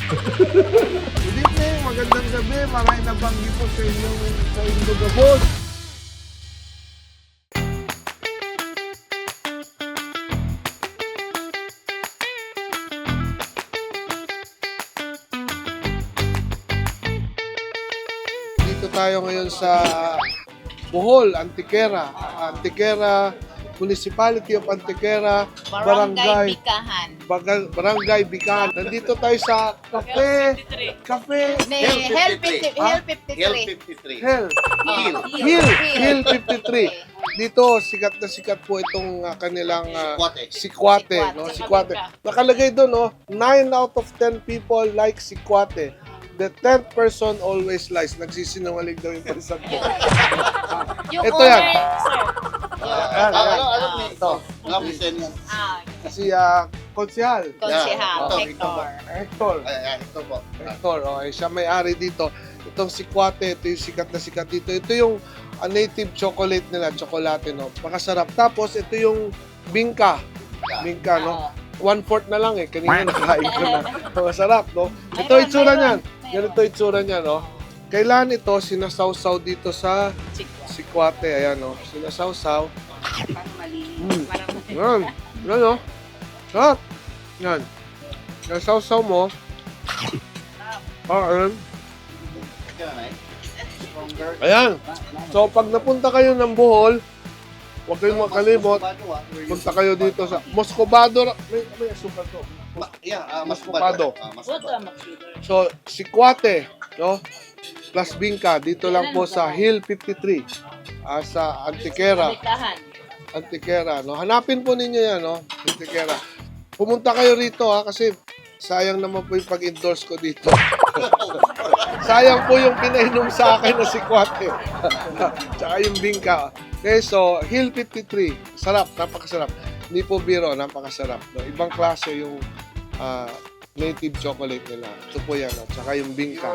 Good evening, magandang gabi. Maraming nabanggi po sa inyong lugabon. Dito tayo ngayon sa Bohol, Antequera. Antequera, Municipality of Antequera, Barangay Bikahan. Barangay Bikahan. Nandito tayo sa Cafe Hell 53. Hill. Hill 53. Dito, sikat na sikat po itong kanilang Sikwate. No? Sikwate. Nakalagay doon, no? 9 out of 10 people like Sikwate. The 10th person always lies. Nagsisinungaling daw yung parisang ko. Yung Ito owner, yan. sir. Ito. Si Konsehal. Konsehal, Hector. Hector, okay. Siya may-ari dito. Itong Sikwate, ito yung sikat na sikat dito. Ito yung native chocolate nila, chocolate, no? Makasarap. Tapos, ito yung bingka. Bingka, no? 1/4 na lang eh. Kanina nakain ko na. Masarap, no? Ito itsura niyan. Ganito itsura niya, no? Kailan ito sinasawsaw dito sa Sikwate. Ayan, no? Sinasawsaw. Parang mali. Yan. Yan, no? Sarap. Yan. Sinasawsaw mo. Ayan. Ayan. So, pag napunta kayo ng Bohol, huwag kayong makalimot. Punta kayo dito sa Moscovado. May asukal to. Moscovado. So, Sikwate, no? Plus Bingka, dito lang po sa Hill 53. Sa Antequera. Antequera, no? Hanapin po ninyo yan, no? Antequera. Pumunta kayo rito, ha? Kasi sayang naman po yung pag-endorse ko dito. Sayang po yung pinainom sa akin na Sikwate. Tsaka yung Bingka. Okay, so, Hill 53. Sarap, napakasarap. Hindi po biro, napakasarap. No? Ibang klase yung native chocolate nila. Ito po yan, no? Tsaka yung Bingka.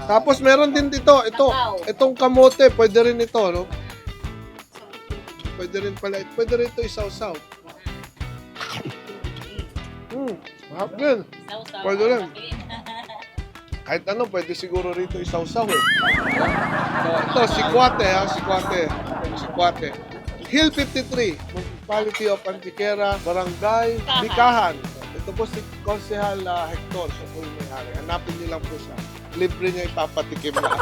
Tapos meron din dito, itong kamote, pwede rin ito, no? Pwede rin pala, pwede rin ito isaw-saw. Mahap din. Pwede rin. Kahit ano, pwede siguro rito isaw-saw eh. So, ito, Sikwate, ha? Sikwate. Hill 53, Municipality of Antequera, Barangay Bikahan. Ito po si Konsehal Hector, siya po yung may-ari. Hanapin niyo lang po siya. Libre niya ipapatikim na.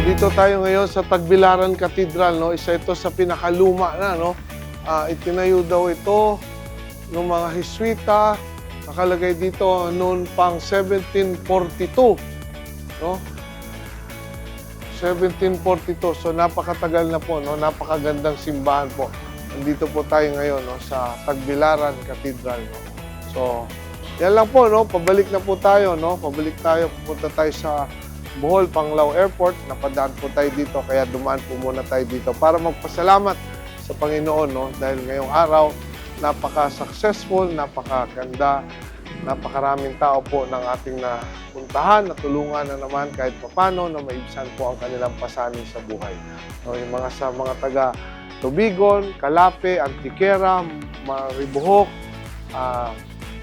Dito tayo ngayon sa Tagbilaran Cathedral, no? Isa ito sa pinakaluma na, no? Itinayo daw ito ng mga Heswita. Nakalagay dito noon pang 1742, no? 1742. So napakatagal na po, no? Napakagandang simbahan po. Nandito po tayo ngayon, no? Sa Tagbilaran Cathedral, no? So, yan lang po, no? Pabalik na po tayo, no? Pabalik tayo, pupunta tayo sa Bohol, Panglao Airport. Napadaan po tayo dito, kaya dumaan po muna tayo dito para magpasalamat sa Panginoon, no? Dahil ngayong araw, napaka-successful, napakaganda, napakaraming tao po ng ating napuntahan, natulungan na naman kahit papano na maibsan po ang kanilang pasanin sa buhay. No, yung mga taga Tubigon, Calape, Antequera, Maribojoc,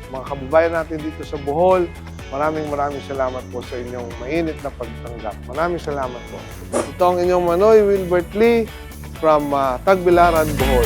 mga kababayan natin dito sa Bohol, maraming salamat po sa inyong mainit na pagtanggap. Maraming salamat po. Ito ang inyong Manoy Wilbert Lee from Tagbilaran, Bohol.